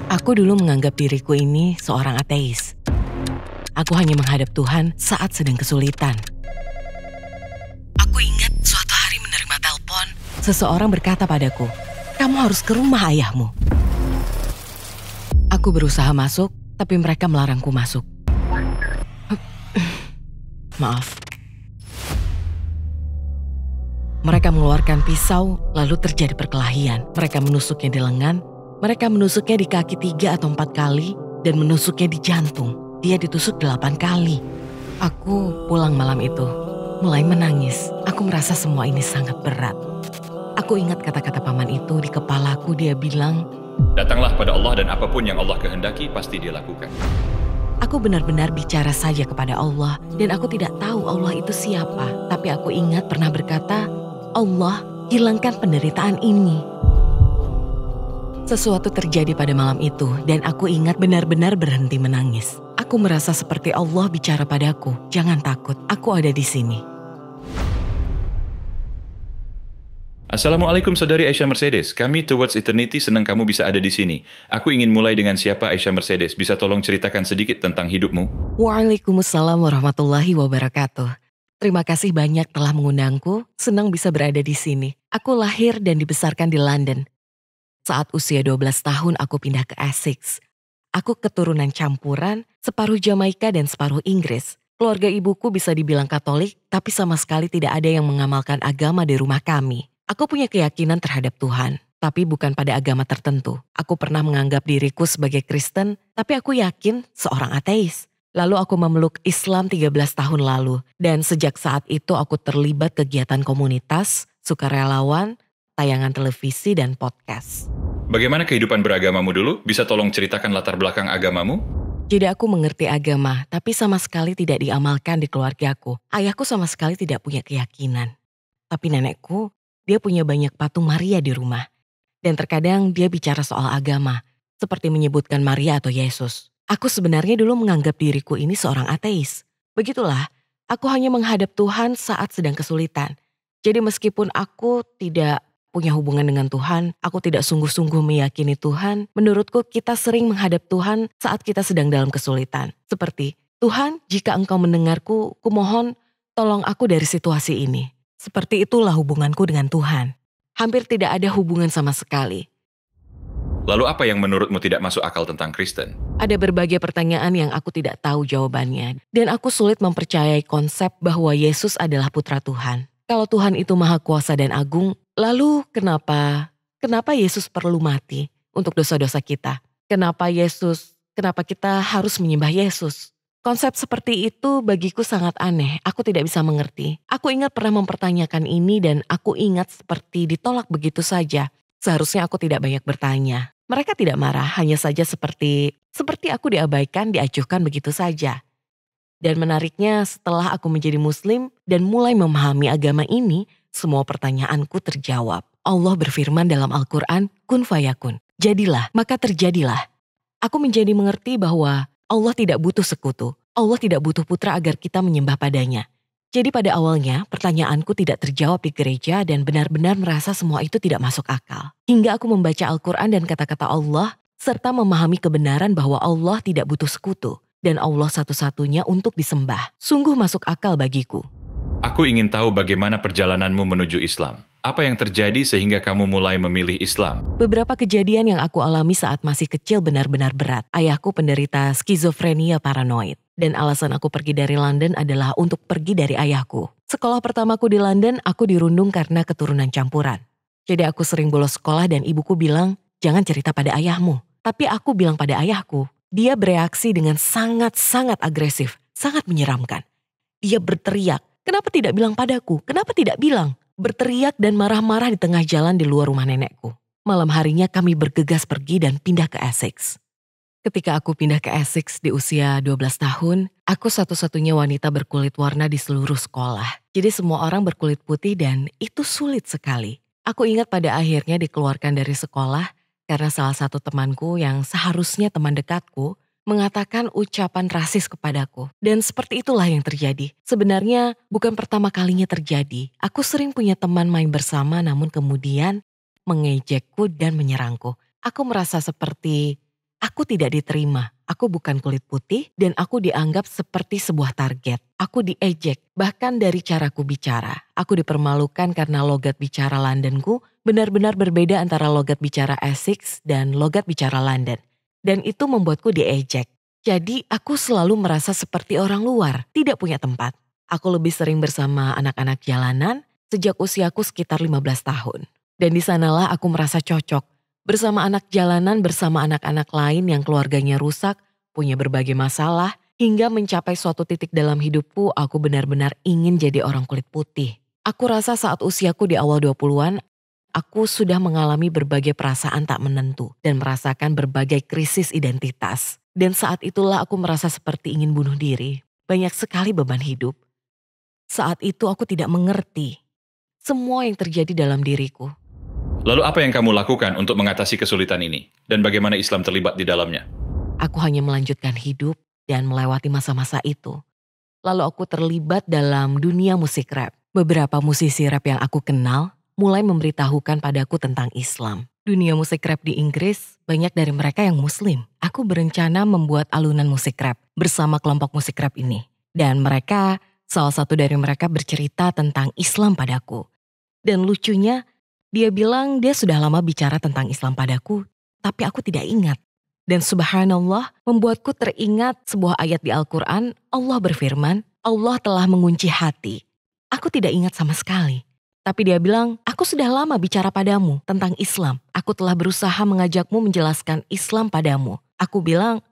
Aku dulu menganggap diriku ini seorang ateis. Aku hanya menghadap Tuhan saat sedang kesulitan. Aku ingat suatu hari menerima telepon. Seseorang berkata padaku, "Kamu harus ke rumah ayahmu." Aku berusaha masuk, tapi mereka melarangku masuk. Maaf. Mereka mengeluarkan pisau, lalu terjadi perkelahian. Mereka menusuknya di lengan, mereka menusuknya di kaki 3 atau 4 kali, dan menusuknya di jantung. Dia ditusuk 8 kali. Aku pulang malam itu, mulai menangis. Aku merasa semua ini sangat berat. Aku ingat kata-kata paman itu di kepalaku. Dia bilang, "Datanglah pada Allah dan apapun yang Allah kehendaki pasti Dia lakukan." aku benar-benar bicara saja kepada Allah dan aku tidak tahu Allah itu siapa. Tapi aku ingat pernah berkata, "Allah, hilangkan penderitaan ini." Sesuatu terjadi pada malam itu dan aku ingat benar-benar berhenti menangis. Aku merasa seperti Allah bicara padaku, "Jangan takut, aku ada di sini." Assalamualaikum saudari Aisyah Mercedes. Kami Towards Eternity senang kamu bisa ada di sini. Aku ingin mulai dengan siapa Aisyah Mercedes. Bisa tolong ceritakan sedikit tentang hidupmu? Waalaikumsalam warahmatullahi wabarakatuh. Terima kasih banyak telah mengundangku. Senang bisa berada di sini. Aku lahir dan dibesarkan di London. Saat usia 12 tahun aku pindah ke Essex. Aku keturunan campuran, separuh Jamaika dan separuh Inggris. Keluarga ibuku bisa dibilang Katolik, tapi sama sekali tidak ada yang mengamalkan agama di rumah kami. Aku punya keyakinan terhadap Tuhan, tapi bukan pada agama tertentu. Aku pernah menganggap diriku sebagai Kristen, tapi aku yakin seorang ateis. Lalu aku memeluk Islam 13 tahun lalu, dan sejak saat itu aku terlibat kegiatan komunitas, sukarelawan, tayangan televisi, dan podcast. Bagaimana kehidupan beragamamu dulu? Bisa tolong ceritakan latar belakang agamamu? Jadi aku mengerti agama, tapi sama sekali tidak diamalkan di keluargaku. Ayahku sama sekali tidak punya keyakinan. Tapi nenekku, dia punya banyak patung Maria di rumah. Dan terkadang dia bicara soal agama, seperti menyebutkan Maria atau Yesus. Aku sebenarnya dulu menganggap diriku ini seorang ateis. Begitulah, aku hanya menghadap Tuhan saat sedang kesulitan. Jadi meskipun aku tidak punya hubungan dengan Tuhan, aku tidak sungguh-sungguh meyakini Tuhan, menurutku kita sering menghadap Tuhan saat kita sedang dalam kesulitan. Seperti, "Tuhan, jika Engkau mendengarku, kumohon tolong aku dari situasi ini." Seperti itulah hubunganku dengan Tuhan. Hampir tidak ada hubungan sama sekali. Lalu apa yang menurutmu tidak masuk akal tentang Kristen? Ada berbagai pertanyaan yang aku tidak tahu jawabannya. Dan aku sulit mempercayai konsep bahwa Yesus adalah putra Tuhan. Kalau Tuhan itu maha kuasa dan agung, lalu kenapa Yesus perlu mati untuk dosa-dosa kita? Kenapa kita harus menyembah Yesus? Konsep seperti itu bagiku sangat aneh, aku tidak bisa mengerti. Aku ingat pernah mempertanyakan ini dan aku ingat seperti ditolak begitu saja. Seharusnya aku tidak banyak bertanya. Mereka tidak marah, hanya saja seperti aku diabaikan, diacuhkan begitu saja. Dan menariknya setelah aku menjadi muslim dan mulai memahami agama ini, semua pertanyaanku terjawab. Allah berfirman dalam Al-Quran, "Kun fayakun." Jadilah, maka terjadilah. Aku menjadi mengerti bahwa Allah tidak butuh sekutu. Allah tidak butuh putra agar kita menyembah padanya. Jadi pada awalnya pertanyaanku tidak terjawab di gereja dan benar-benar merasa semua itu tidak masuk akal. Hingga aku membaca Al-Quran dan kata-kata Allah serta memahami kebenaran bahwa Allah tidak butuh sekutu. Dan Allah satu-satunya untuk disembah. Sungguh masuk akal bagiku. Aku ingin tahu bagaimana perjalananmu menuju Islam. Apa yang terjadi sehingga kamu mulai memilih Islam? Beberapa kejadian yang aku alami saat masih kecil benar-benar berat. Ayahku penderita skizofrenia paranoid. Dan alasan aku pergi dari London adalah untuk pergi dari ayahku. Sekolah pertamaku di London, aku dirundung karena keturunan campuran. Jadi aku sering bolos sekolah dan ibuku bilang, "Jangan cerita pada ayahmu." Tapi aku bilang pada ayahku. Dia bereaksi dengan sangat-sangat agresif, sangat menyeramkan. Dia berteriak, "Kenapa tidak bilang padaku? Kenapa tidak bilang?" Berteriak dan marah-marah di tengah jalan di luar rumah nenekku. Malam harinya kami bergegas pergi dan pindah ke Essex. Ketika aku pindah ke Essex di usia 12 tahun, aku satu-satunya wanita berkulit warna di seluruh sekolah. Jadi semua orang berkulit putih dan itu sulit sekali. Aku ingat pada akhirnya dikeluarkan dari sekolah karena salah satu temanku yang seharusnya teman dekatku mengatakan ucapan rasis kepadaku. Dan seperti itulah yang terjadi. Sebenarnya bukan pertama kalinya terjadi. Aku sering punya teman main bersama namun kemudian mengejekku dan menyerangku. Aku merasa seperti Aku tidak diterima, aku bukan kulit putih dan aku dianggap seperti sebuah target. Aku diejek, bahkan dari caraku bicara. Aku dipermalukan karena logat bicara Londonku benar-benar berbeda antara logat bicara Essex dan logat bicara London. Dan itu membuatku diejek. Jadi aku selalu merasa seperti orang luar, tidak punya tempat. Aku lebih sering bersama anak-anak jalanan sejak usiaku sekitar 15 tahun. Dan di sanalah aku merasa cocok. Bersama anak jalanan bersama anak-anak lain yang keluarganya rusak, punya berbagai masalah, hingga mencapai suatu titik dalam hidupku aku benar-benar ingin jadi orang kulit putih. Aku rasa saat usiaku di awal 20-an, aku sudah mengalami berbagai perasaan tak menentu dan merasakan berbagai krisis identitas. Dan saat itulah aku merasa seperti ingin bunuh diri. Banyak sekali beban hidup. Saat itu aku tidak mengerti semua yang terjadi dalam diriku. Lalu apa yang kamu lakukan untuk mengatasi kesulitan ini? Dan bagaimana Islam terlibat di dalamnya? Aku hanya melanjutkan hidup dan melewati masa-masa itu. Lalu aku terlibat dalam dunia musik rap. Beberapa musisi rap yang aku kenal mulai memberitahukan padaku tentang Islam. Dunia musik rap di Inggris, banyak dari mereka yang muslim. Aku berencana membuat alunan musik rap bersama kelompok musik rap ini. Dan mereka, salah satu dari mereka bercerita tentang Islam padaku. Dan lucunya, dia bilang dia sudah lama bicara tentang Islam padaku, tapi aku tidak ingat. Dan subhanallah, membuatku teringat sebuah ayat di Al-Quran. Allah berfirman, Allah telah mengunci hati. Aku tidak ingat sama sekali. Tapi dia bilang, aku sudah lama bicara padamu tentang Islam. Aku telah berusaha mengajakmu menjelaskan Islam padamu. Aku bilang,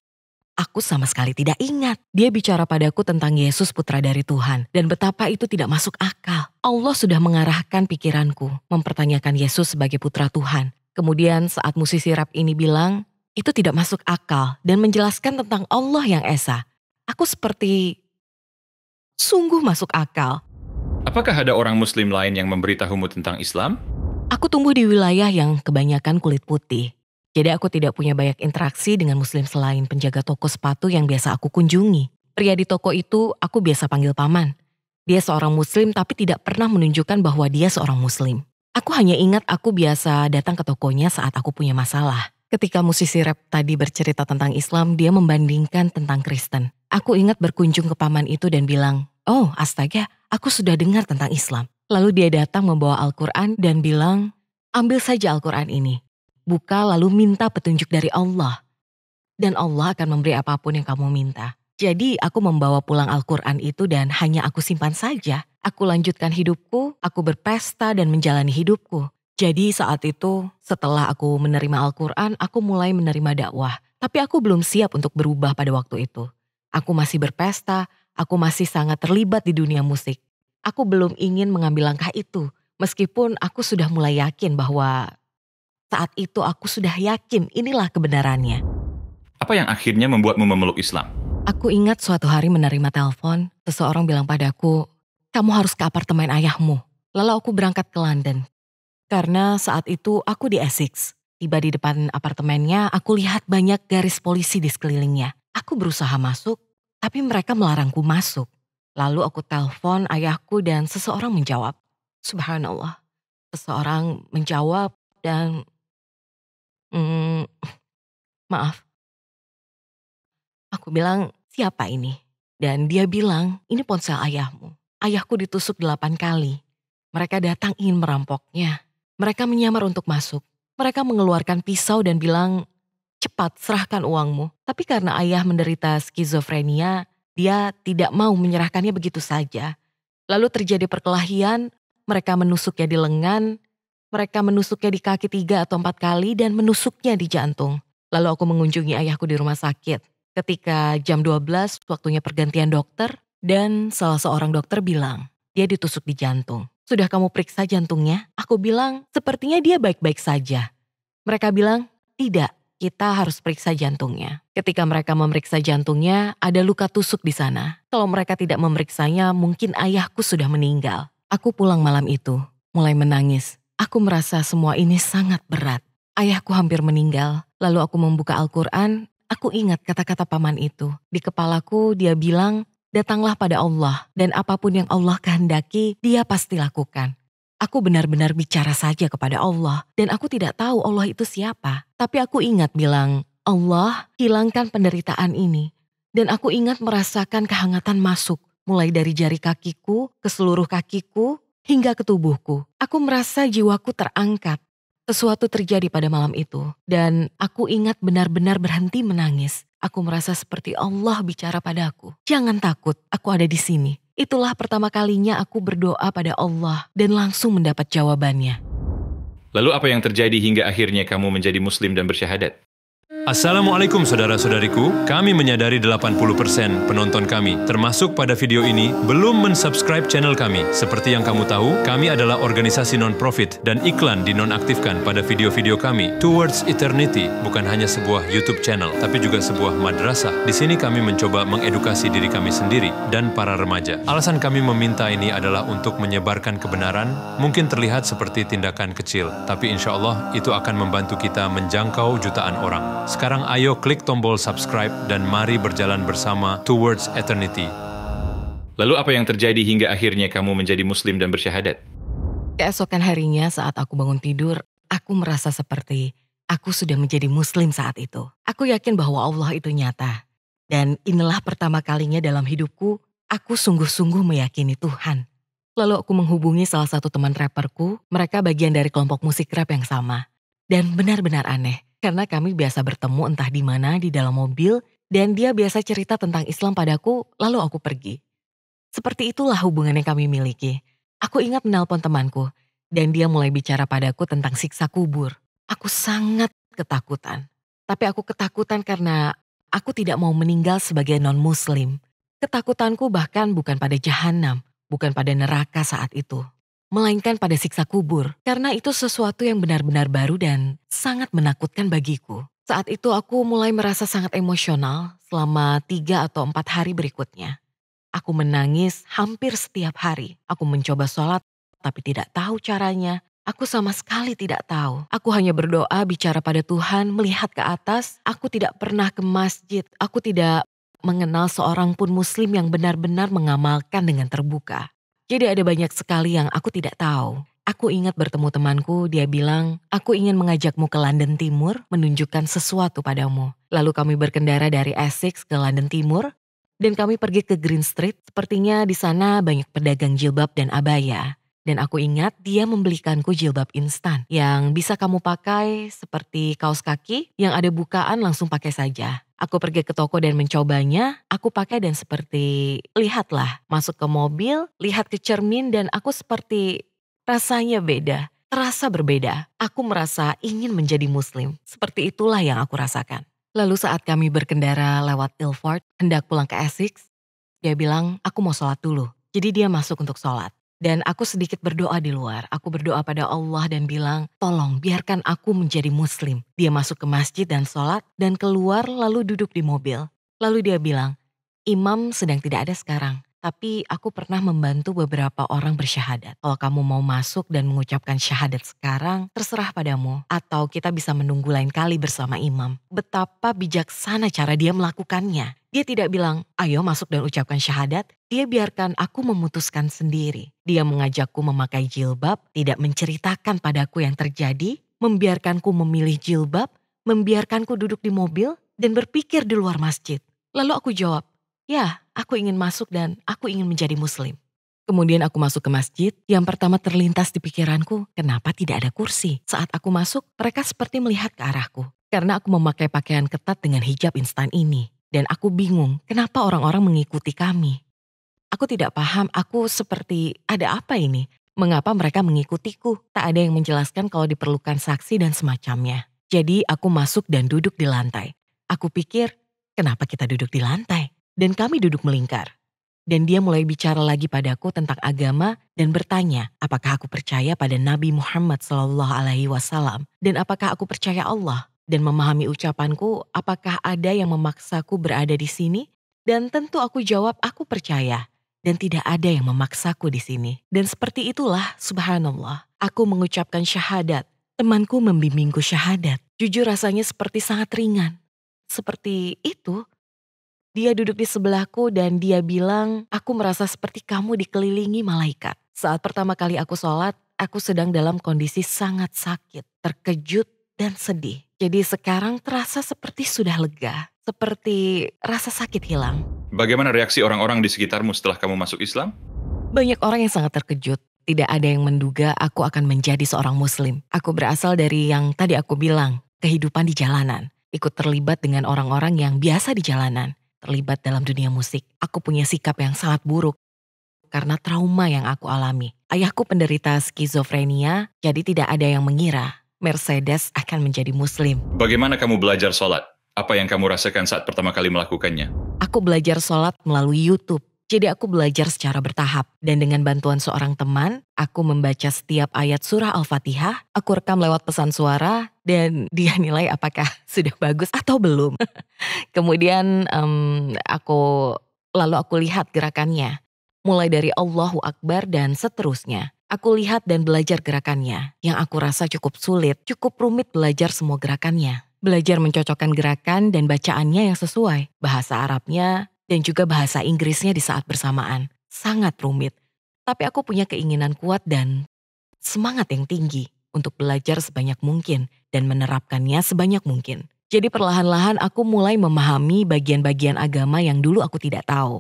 aku sama sekali tidak ingat. Dia bicara padaku tentang Yesus putra dari Tuhan. Dan betapa itu tidak masuk akal. Allah sudah mengarahkan pikiranku mempertanyakan Yesus sebagai putra Tuhan. Kemudian saat musisi rap ini bilang, itu tidak masuk akal dan menjelaskan tentang Allah yang Esa. Aku seperti sungguh masuk akal. Apakah ada orang muslim lain yang memberitahumu tentang Islam? Aku tumbuh di wilayah yang kebanyakan kulit putih. Jadi aku tidak punya banyak interaksi dengan muslim selain penjaga toko sepatu yang biasa aku kunjungi. Pria di toko itu aku biasa panggil paman. Dia seorang muslim tapi tidak pernah menunjukkan bahwa dia seorang muslim. Aku hanya ingat aku biasa datang ke tokonya saat aku punya masalah. Ketika musisi rap tadi bercerita tentang Islam, dia membandingkan tentang Kristen. Aku ingat berkunjung ke paman itu dan bilang, oh astaga, aku sudah dengar tentang Islam. Lalu dia datang membawa Al-Quran dan bilang, ambil saja Al-Quran ini. Buka lalu minta petunjuk dari Allah. Dan Allah akan memberi apapun yang kamu minta. Jadi aku membawa pulang Al-Quran itu dan hanya aku simpan saja. Aku lanjutkan hidupku, aku berpesta dan menjalani hidupku. Jadi saat itu setelah aku menerima Al-Quran, aku mulai menerima dakwah. Tapi aku belum siap untuk berubah pada waktu itu. Aku masih berpesta, aku masih sangat terlibat di dunia musik. Aku belum ingin mengambil langkah itu. Meskipun aku sudah mulai yakin bahwa saat itu aku sudah yakin inilah kebenarannya. Apa yang akhirnya membuatmu memeluk Islam? Aku ingat suatu hari menerima telepon, seseorang bilang padaku, kamu harus ke apartemen ayahmu. Lalu aku berangkat ke London. Karena saat itu aku di Essex. Tiba di depan apartemennya, aku lihat banyak garis polisi di sekelilingnya. Aku berusaha masuk, tapi mereka melarangku masuk. Lalu aku telepon ayahku dan seseorang menjawab. Subhanallah, seseorang menjawab dan maaf. Aku bilang, siapa ini? Dan dia bilang, ini ponsel ayahmu. Ayahku ditusuk 8 kali. Mereka datang ingin merampoknya. Mereka menyamar untuk masuk. Mereka mengeluarkan pisau dan bilang, cepat serahkan uangmu. Tapi karena ayah menderita skizofrenia, dia tidak mau menyerahkannya begitu saja. Lalu terjadi perkelahian, mereka menusuknya di lengan, mereka menusuknya di kaki 3 atau 4 kali dan menusuknya di jantung. Lalu aku mengunjungi ayahku di rumah sakit. Ketika jam 12 waktunya pergantian dokter dan salah seorang dokter bilang dia ditusuk di jantung. Sudah kamu periksa jantungnya? Aku bilang sepertinya dia baik-baik saja. Mereka bilang tidak, kita harus periksa jantungnya. Ketika mereka memeriksa jantungnya ada luka tusuk di sana. Kalau mereka tidak memeriksanya mungkin ayahku sudah meninggal. Aku pulang malam itu mulai menangis. Aku merasa semua ini sangat berat. Ayahku hampir meninggal. Lalu aku membuka Al-Quran. Aku ingat kata-kata paman itu. Di kepalaku dia bilang, datanglah pada Allah. Dan apapun yang Allah kehendaki, dia pasti lakukan. Aku benar-benar bicara saja kepada Allah. Dan aku tidak tahu Allah itu siapa. Tapi aku ingat bilang, Allah, hilangkan penderitaan ini. Dan aku ingat merasakan kehangatan masuk, mulai dari jari kakiku, ke seluruh kakiku, hingga ke tubuhku. Aku merasa jiwaku terangkat. Sesuatu terjadi pada malam itu, dan aku ingat benar-benar berhenti menangis. Aku merasa seperti Allah bicara padaku. Jangan takut, aku ada di sini. Itulah pertama kalinya aku berdoa pada Allah dan langsung mendapat jawabannya. Lalu apa yang terjadi hingga akhirnya kamu menjadi Muslim dan bersyahadat? Assalamualaikum saudara-saudariku, kami menyadari 80% penonton kami, termasuk pada video ini, belum mensubscribe channel kami. Seperti yang kamu tahu, kami adalah organisasi non-profit dan iklan dinonaktifkan pada video-video kami. Towards Eternity bukan hanya sebuah YouTube channel, tapi juga sebuah madrasah. Di sini kami mencoba mengedukasi diri kami sendiri dan para remaja. Alasan kami meminta ini adalah untuk menyebarkan kebenaran, mungkin terlihat seperti tindakan kecil, tapi insya Allah itu akan membantu kita menjangkau jutaan orang. Sekarang ayo klik tombol subscribe dan mari berjalan bersama Towards Eternity. Lalu apa yang terjadi hingga akhirnya kamu menjadi Muslim dan bersyahadat? Keesokan harinya saat aku bangun tidur, aku merasa seperti aku sudah menjadi Muslim saat itu. Aku yakin bahwa Allah itu nyata. Dan inilah pertama kalinya dalam hidupku, aku sungguh-sungguh meyakini Tuhan. Lalu aku menghubungi salah satu teman rapperku, mereka bagian dari kelompok musik rap yang sama. Dan benar-benar aneh. Karena kami biasa bertemu entah di mana di dalam mobil dan dia biasa cerita tentang Islam padaku lalu aku pergi. Seperti itulah hubungan yang kami miliki. Aku ingat menelpon temanku dan dia mulai bicara padaku tentang siksa kubur. Aku sangat ketakutan. Tapi aku ketakutan karena aku tidak mau meninggal sebagai non-muslim. Ketakutanku bahkan bukan pada jahanam, bukan pada neraka saat itu. Melainkan pada siksa kubur, karena itu sesuatu yang benar-benar baru dan sangat menakutkan bagiku. Saat itu aku mulai merasa sangat emosional selama 3 atau 4 hari berikutnya. Aku menangis hampir setiap hari. Aku mencoba sholat tapi tidak tahu caranya. Aku sama sekali tidak tahu. Aku hanya berdoa bicara pada Tuhan, melihat ke atas. Aku tidak pernah ke masjid. Aku tidak mengenal seorang pun muslim yang benar-benar mengamalkan dengan terbuka. Jadi ada banyak sekali yang aku tidak tahu. Aku ingat bertemu temanku, dia bilang, aku ingin mengajakmu ke London Timur, menunjukkan sesuatu padamu. Lalu kami berkendara dari Essex ke London Timur, dan kami pergi ke Green Street. Sepertinya di sana banyak pedagang jilbab dan abaya. Dan aku ingat dia membelikanku jilbab instan, yang bisa kamu pakai seperti kaos kaki, yang ada bukaan langsung pakai saja. Aku pergi ke toko dan mencobanya, aku pakai dan seperti, lihatlah, masuk ke mobil, lihat ke cermin dan aku seperti rasanya beda, terasa berbeda. Aku merasa ingin menjadi muslim, seperti itulah yang aku rasakan. Lalu saat kami berkendara lewat Ilford, hendak pulang ke Essex, dia bilang, aku mau sholat dulu. Jadi dia masuk untuk sholat. Dan aku sedikit berdoa di luar. Aku berdoa pada Allah dan bilang, tolong biarkan aku menjadi muslim. Dia masuk ke masjid dan sholat dan keluar lalu duduk di mobil. Lalu dia bilang, imam sedang tidak ada sekarang. Tapi aku pernah membantu beberapa orang bersyahadat. Kalau kamu mau masuk dan mengucapkan syahadat sekarang, terserah padamu. Atau kita bisa menunggu lain kali bersama imam. Betapa bijaksana cara dia melakukannya. Dia tidak bilang, ayo masuk dan ucapkan syahadat. Dia biarkan aku memutuskan sendiri. Dia mengajakku memakai jilbab, tidak menceritakan padaku yang terjadi, membiarkanku memilih jilbab, membiarkanku duduk di mobil, dan berpikir di luar masjid. Lalu aku jawab, ya, aku ingin masuk dan aku ingin menjadi muslim. Kemudian aku masuk ke masjid, yang pertama terlintas di pikiranku, kenapa tidak ada kursi? Saat aku masuk, mereka seperti melihat ke arahku. Karena aku memakai pakaian ketat dengan hijab instan ini. Dan aku bingung, kenapa orang-orang mengikuti kami? Aku tidak paham, aku seperti, ada apa ini? Mengapa mereka mengikutiku? Tak ada yang menjelaskan kalau diperlukan saksi dan semacamnya. Jadi aku masuk dan duduk di lantai. Aku pikir, kenapa kita duduk di lantai? Dan kami duduk melingkar. Dan dia mulai bicara lagi padaku tentang agama dan bertanya, apakah aku percaya pada Nabi Muhammad SAW dan apakah aku percaya Allah? Dan memahami ucapanku, apakah ada yang memaksaku berada di sini? Dan tentu aku jawab, aku percaya. Dan tidak ada yang memaksaku di sini. Dan seperti itulah, subhanallah, aku mengucapkan syahadat. Temanku membimbingku syahadat. Jujur rasanya seperti sangat ringan. Seperti itu. Dia duduk di sebelahku dan dia bilang, aku merasa seperti kamu dikelilingi malaikat. Saat pertama kali aku sholat, aku sedang dalam kondisi sangat sakit, terkejut, dan sedih. Jadi sekarang terasa seperti sudah lega, seperti rasa sakit hilang. Bagaimana reaksi orang-orang di sekitarmu setelah kamu masuk Islam? Banyak orang yang sangat terkejut. Tidak ada yang menduga aku akan menjadi seorang muslim. Aku berasal dari yang tadi aku bilang, kehidupan di jalanan. Ikut terlibat dengan orang-orang yang biasa di jalanan. Terlibat dalam dunia musik. Aku punya sikap yang sangat buruk karena trauma yang aku alami. Ayahku penderita skizofrenia, jadi tidak ada yang mengira Mercedes akan menjadi muslim. Bagaimana kamu belajar sholat? Apa yang kamu rasakan saat pertama kali melakukannya? Aku belajar sholat melalui YouTube. Jadi aku belajar secara bertahap. Dan dengan bantuan seorang teman, aku membaca setiap ayat surah Al-Fatihah. Aku rekam lewat pesan suara dan dia nilai apakah sudah bagus atau belum. Kemudian lalu aku lihat gerakannya. Mulai dari Allahu Akbar dan seterusnya. Aku lihat dan belajar gerakannya. Yang aku rasa cukup sulit, cukup rumit belajar semua gerakannya. Belajar mencocokkan gerakan dan bacaannya yang sesuai. Bahasa Arabnya dan juga bahasa Inggrisnya di saat bersamaan. Sangat rumit. Tapi aku punya keinginan kuat dan semangat yang tinggi untuk belajar sebanyak mungkin dan menerapkannya sebanyak mungkin. Jadi perlahan-lahan aku mulai memahami bagian-bagian agama yang dulu aku tidak tahu.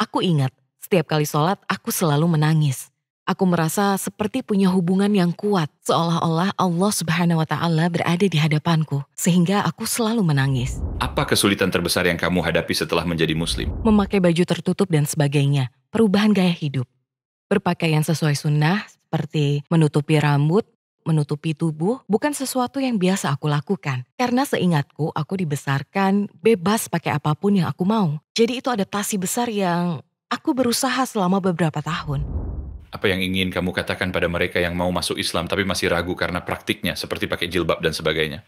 Aku ingat, setiap kali sholat aku selalu menangis. Aku merasa seperti punya hubungan yang kuat, seolah-olah Allah Subhanahu wa Ta'ala berada di hadapanku, sehingga aku selalu menangis. Apa kesulitan terbesar yang kamu hadapi setelah menjadi muslim? Memakai baju tertutup dan sebagainya, perubahan gaya hidup. Berpakaian sesuai sunnah, seperti menutupi rambut, menutupi tubuh, bukan sesuatu yang biasa aku lakukan. Karena seingatku, aku dibesarkan bebas pakai apapun yang aku mau. Jadi itu adaptasi besar yang aku berusaha selama beberapa tahun. Apa yang ingin kamu katakan pada mereka yang mau masuk Islam tapi masih ragu karena praktiknya seperti pakai jilbab dan sebagainya?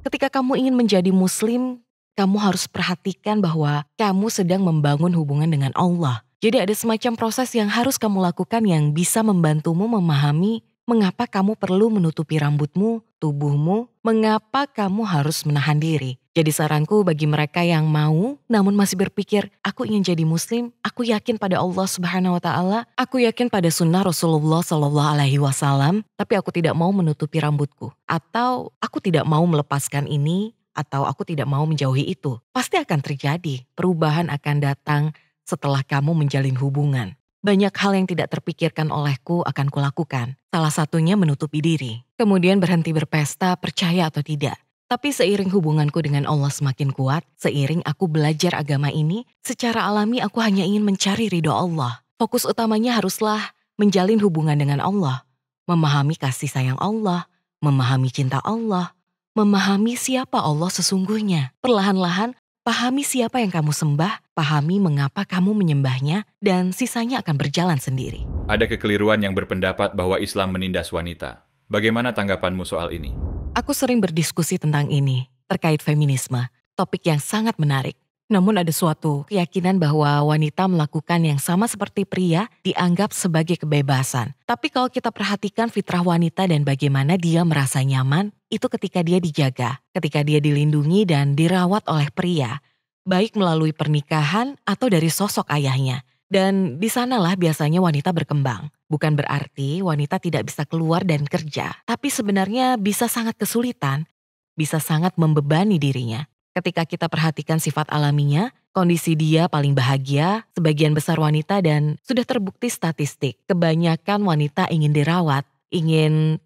Ketika kamu ingin menjadi muslim, kamu harus perhatikan bahwa kamu sedang membangun hubungan dengan Allah. Jadi ada semacam proses yang harus kamu lakukan yang bisa membantumu memahami mengapa kamu perlu menutupi rambutmu, tubuhmu, mengapa kamu harus menahan diri. Jadi saranku bagi mereka yang mau namun masih berpikir, aku ingin jadi muslim, aku yakin pada Allah Subhanahu wa Ta'ala, aku yakin pada sunnah Rasulullah SAW, tapi aku tidak mau menutupi rambutku. Atau aku tidak mau melepaskan ini, atau aku tidak mau menjauhi itu. Pasti akan terjadi, perubahan akan datang setelah kamu menjalin hubungan. Banyak hal yang tidak terpikirkan olehku akan kulakukan. Salah satunya menutupi diri. Kemudian berhenti berpesta, percaya atau tidak. Tapi seiring hubunganku dengan Allah semakin kuat, seiring aku belajar agama ini, secara alami aku hanya ingin mencari ridho Allah. Fokus utamanya haruslah menjalin hubungan dengan Allah. Memahami kasih sayang Allah, memahami cinta Allah, memahami siapa Allah sesungguhnya. Perlahan-lahan, pahami siapa yang kamu sembah, pahami mengapa kamu menyembahnya, dan sisanya akan berjalan sendiri. Ada kekeliruan yang berpendapat bahwa Islam menindas wanita. Bagaimana tanggapanmu soal ini? Aku sering berdiskusi tentang ini, terkait feminisme, topik yang sangat menarik. Namun ada suatu keyakinan bahwa wanita melakukan yang sama seperti pria dianggap sebagai kebebasan. Tapi kalau kita perhatikan fitrah wanita dan bagaimana dia merasa nyaman, itu ketika dia dijaga, ketika dia dilindungi dan dirawat oleh pria. Baik melalui pernikahan atau dari sosok ayahnya. Dan di sanalah biasanya wanita berkembang. Bukan berarti wanita tidak bisa keluar dan kerja. Tapi sebenarnya bisa sangat kesulitan, bisa sangat membebani dirinya. Ketika kita perhatikan sifat alaminya, kondisi dia paling bahagia, sebagian besar wanita dan sudah terbukti statistik. Kebanyakan wanita ingin dirawat,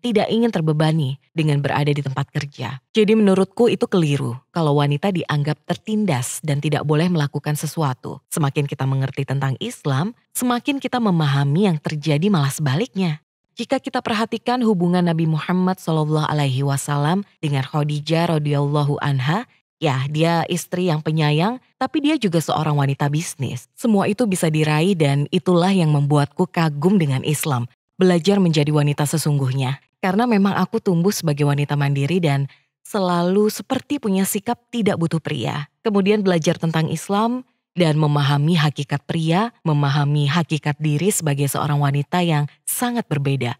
tidak ingin terbebani dengan berada di tempat kerja. Jadi menurutku itu keliru kalau wanita dianggap tertindas dan tidak boleh melakukan sesuatu. Semakin kita mengerti tentang Islam, semakin kita memahami yang terjadi malah sebaliknya. Jika kita perhatikan hubungan Nabi Muhammad SAW dengan Khadijah radhiyallahu anha, ya dia istri yang penyayang, tapi dia juga seorang wanita bisnis. Semua itu bisa diraih dan itulah yang membuatku kagum dengan Islam. Belajar menjadi wanita sesungguhnya. Karena memang aku tumbuh sebagai wanita mandiri dan selalu seperti punya sikap tidak butuh pria. Kemudian belajar tentang Islam dan memahami hakikat pria, memahami hakikat diri sebagai seorang wanita yang sangat berbeda.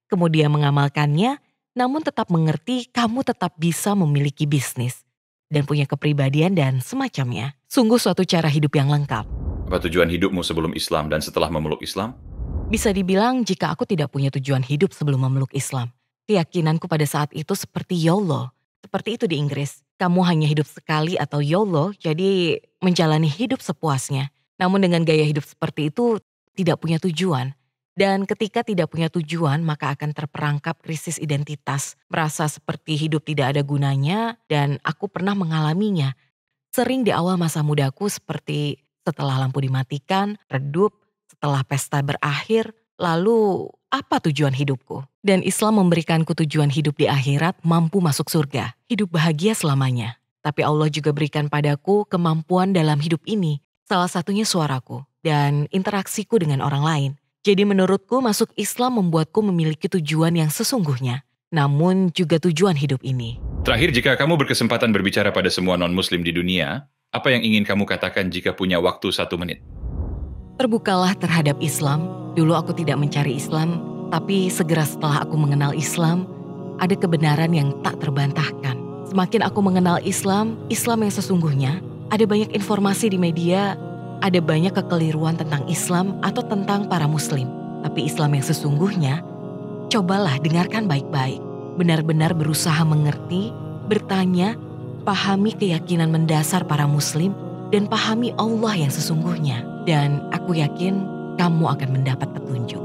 Kemudian mengamalkannya, namun tetap mengerti kamu tetap bisa memiliki bisnis dan punya kepribadian dan semacamnya. Sungguh suatu cara hidup yang lengkap. Apa tujuan hidupmu sebelum Islam dan setelah memeluk Islam? Bisa dibilang jika aku tidak punya tujuan hidup sebelum memeluk Islam. Keyakinanku pada saat itu seperti YOLO. Seperti itu di Inggris. Kamu hanya hidup sekali atau YOLO, jadi menjalani hidup sepuasnya. Namun dengan gaya hidup seperti itu tidak punya tujuan. Dan ketika tidak punya tujuan, maka akan terperangkap krisis identitas. Merasa seperti hidup tidak ada gunanya, dan aku pernah mengalaminya. Sering di awal masa mudaku seperti setelah lampu dimatikan, redup, setelah pesta berakhir, lalu apa tujuan hidupku? Dan Islam memberikanku tujuan hidup di akhirat, mampu masuk surga, hidup bahagia selamanya. Tapi Allah juga berikan padaku kemampuan dalam hidup ini, salah satunya suaraku dan interaksiku dengan orang lain. Jadi menurutku masuk Islam membuatku memiliki tujuan yang sesungguhnya, namun juga tujuan hidup ini. Terakhir, jika kamu berkesempatan berbicara pada semua non-muslim di dunia, apa yang ingin kamu katakan jika punya waktu 1 menit? Terbukalah terhadap Islam. Dulu aku tidak mencari Islam, tapi segera setelah aku mengenal Islam, ada kebenaran yang tak terbantahkan. Semakin aku mengenal Islam yang sesungguhnya, ada banyak informasi di media, ada banyak kekeliruan tentang Islam atau tentang para muslim. Tapi Islam yang sesungguhnya, cobalah dengarkan baik-baik. Benar-benar berusaha mengerti, bertanya, pahami keyakinan mendasar para muslim, dan pahami Allah yang sesungguhnya. Dan aku yakin kamu akan mendapat petunjuk.